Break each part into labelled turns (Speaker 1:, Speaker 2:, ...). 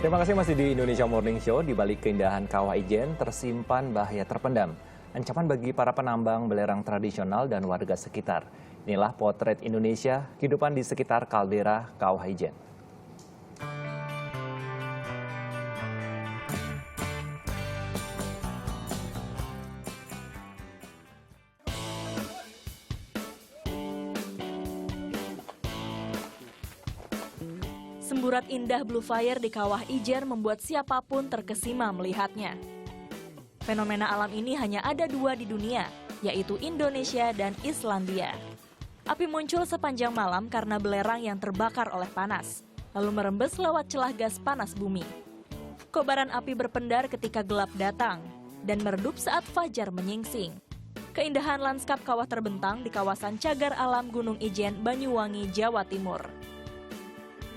Speaker 1: Terima kasih masih di Indonesia Morning Show. Di balik keindahan Kawah Ijen tersimpan bahaya terpendam. Ancaman bagi para penambang belerang tradisional dan warga sekitar. Inilah potret Indonesia, kehidupan di sekitar kaldera Kawah Ijen.
Speaker 2: Semburat indah Blue Fire di Kawah Ijen membuat siapapun terkesima melihatnya. Fenomena alam ini hanya ada dua di dunia, yaitu Indonesia dan Islandia. Api muncul sepanjang malam karena belerang yang terbakar oleh panas, lalu merembes lewat celah gas panas bumi. Kobaran api berpendar ketika gelap datang, dan meredup saat fajar menyingsing. Keindahan lanskap kawah terbentang di kawasan Cagar Alam Gunung Ijen, Banyuwangi, Jawa Timur.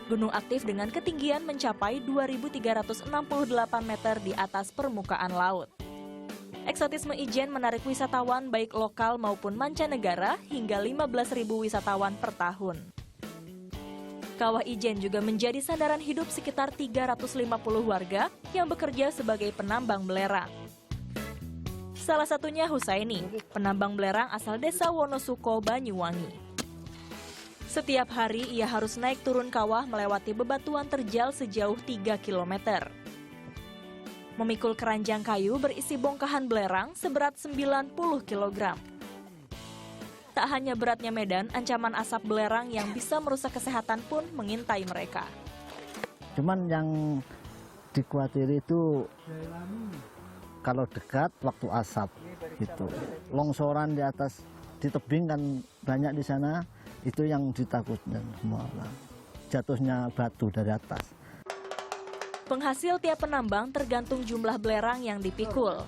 Speaker 2: Gunung aktif dengan ketinggian mencapai 2.368 meter di atas permukaan laut. Eksotisme Ijen menarik wisatawan baik lokal maupun mancanegara hingga 15.000 wisatawan per tahun. Kawah Ijen juga menjadi sandaran hidup sekitar 350 warga yang bekerja sebagai penambang belerang. Salah satunya Husaini, penambang belerang asal desa Wonosuko, Banyuwangi. Setiap hari ia harus naik turun kawah melewati bebatuan terjal sejauh 3 km. Memikul keranjang kayu berisi bongkahan belerang seberat 90 kg. Tak hanya beratnya medan, ancaman asap belerang yang bisa merusak kesehatan pun mengintai mereka.
Speaker 3: Cuman yang dikhawatir itu kalau dekat waktu asap gitu. Longsoran di atas di tebing kan banyak di sana. Itu yang ditakutkan semua orang. Jatuhnya batu dari atas.
Speaker 2: Penghasil tiap penambang tergantung jumlah belerang yang dipikul.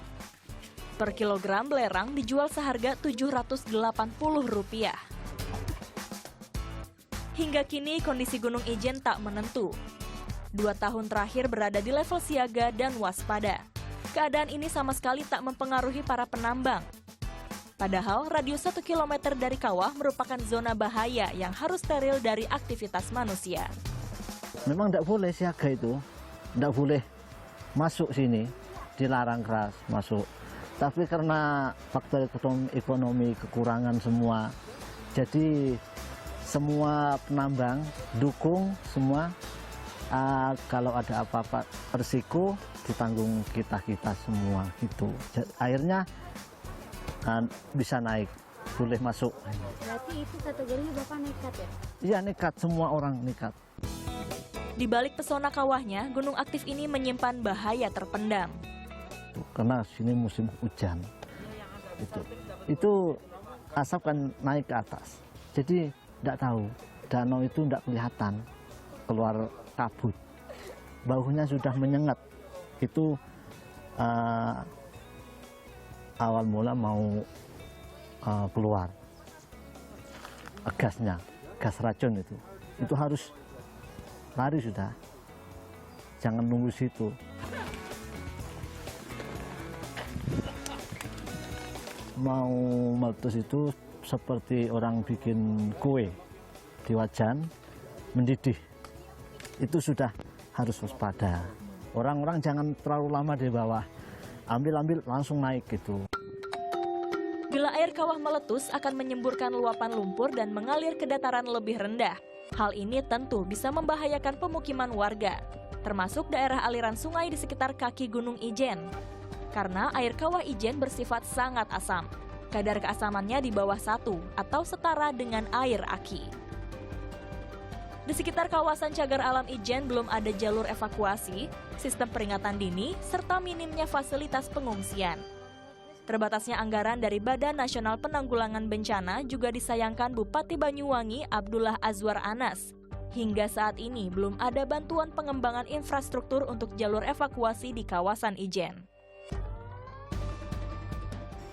Speaker 2: Per kilogram belerang dijual seharga Rp780. Hingga kini kondisi Gunung Ijen tak menentu. 2 tahun terakhir berada di level siaga dan waspada. Keadaan ini sama sekali tak mempengaruhi para penambang. Padahal radius 1 km dari kawah merupakan zona bahaya yang harus steril dari aktivitas manusia.
Speaker 3: Memang tidak boleh siaga itu, tidak boleh masuk sini, dilarang keras masuk. Tapi karena faktor ekonomi kekurangan semua, jadi semua penambang dukung semua. Kalau ada apa-apa risiko ditanggung kita semua gitu. Akhirnya bisa naik, boleh masuk.
Speaker 4: Berarti itu kategorinya Bapak nekat ya?
Speaker 3: Iya nekat, semua orang nekat.
Speaker 2: Di balik pesona kawahnya, gunung aktif ini menyimpan bahaya terpendam.
Speaker 3: Karena sini musim hujan, itu asap kan naik ke atas. Jadi tidak tahu, danau itu tidak kelihatan, keluar kabut. Baunya sudah menyengat, itu awal mula mau keluar gasnya, gas racun itu harus lari sudah, jangan nunggu situ. Mau meletus itu seperti orang bikin kue di wajan mendidih, itu sudah harus waspada. Orang-orang jangan terlalu lama di bawah, ambil langsung naik gitu.
Speaker 2: Bila air kawah meletus akan menyemburkan luapan lumpur dan mengalir ke dataran lebih rendah. Hal ini tentu bisa membahayakan pemukiman warga, termasuk daerah aliran sungai di sekitar kaki Gunung Ijen. Karena air kawah Ijen bersifat sangat asam. Kadar keasamannya di bawah 1 atau setara dengan air aki. Di sekitar kawasan Cagar Alam Ijen belum ada jalur evakuasi, sistem peringatan dini, serta minimnya fasilitas pengungsian. Terbatasnya anggaran dari Badan Nasional Penanggulangan Bencana juga disayangkan Bupati Banyuwangi Abdullah Azwar Anas. Hingga saat ini belum ada bantuan pengembangan infrastruktur untuk jalur evakuasi di kawasan Ijen.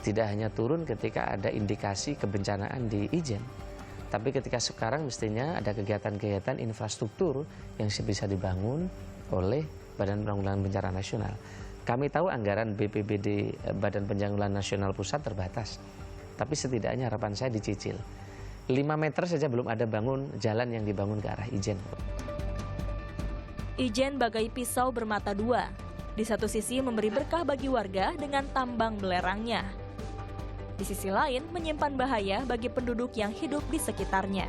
Speaker 5: Tidak hanya turun ketika ada indikasi kebencanaan di Ijen, tapi ketika sekarang mestinya ada kegiatan-kegiatan infrastruktur yang bisa dibangun oleh Badan Penanggulangan Bencana Nasional. Kami tahu anggaran BPBD Badan Penanggulangan Nasional Pusat terbatas, tapi setidaknya harapan saya dicicil. 5 meter saja belum ada bangun jalan yang dibangun ke arah Ijen.
Speaker 2: Ijen bagai pisau bermata dua. Di satu sisi memberi berkah bagi warga dengan tambang belerangnya. Di sisi lain menyimpan bahaya bagi penduduk yang hidup di sekitarnya.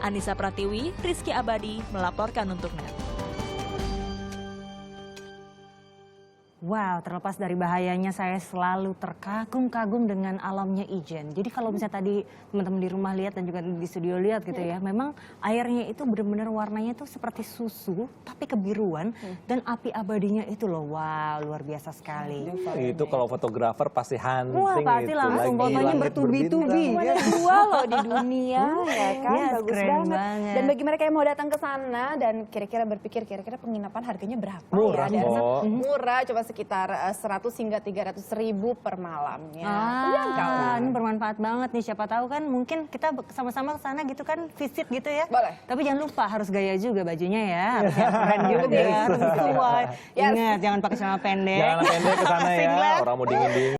Speaker 2: Anissa Pratiwi, Rizky Abadi melaporkan untuk NET.
Speaker 6: Wow, terlepas dari bahayanya, saya selalu terkagum-kagum dengan alamnya Ijen. Jadi kalau misalnya tadi teman-teman di rumah lihat dan juga di studio lihat gitu ya, memang airnya itu benar-benar warnanya tuh seperti susu, tapi kebiruan, dan api abadinya itu loh, wow, luar biasa sekali.
Speaker 1: Itu kalau fotografer pasti hunting.
Speaker 6: Wah, pasti
Speaker 1: itu.
Speaker 6: langsung
Speaker 1: Lagi
Speaker 6: fotonya
Speaker 1: langit
Speaker 6: bertubi-tubi.
Speaker 1: berbintang.
Speaker 7: Ada dua loh di dunia, ya kan?
Speaker 6: Yes,
Speaker 7: Bagus
Speaker 6: keren
Speaker 7: banget.
Speaker 6: banget.
Speaker 7: Dan bagi mereka yang mau datang ke sana dan kira-kira berpikir kira-kira penginapan harganya berapa
Speaker 1: Murah
Speaker 7: ya?
Speaker 1: kok.
Speaker 7: Murah, coba sekitar 100 hingga 300 ribu per malamnya.
Speaker 6: Ah, ini bermanfaat banget nih. Siapa tahu kan mungkin kita sama-sama ke sana gitu kan, visit gitu ya.
Speaker 7: Boleh.
Speaker 6: Tapi jangan lupa harus gaya juga bajunya ya. Harus yang keren juga, harus sesuai.
Speaker 7: Yes.
Speaker 6: Ingat, jangan pakai celana pendek.
Speaker 1: Jangan pendek ke sana ya,
Speaker 6: Singlet.
Speaker 1: orang mau dingin-dingin.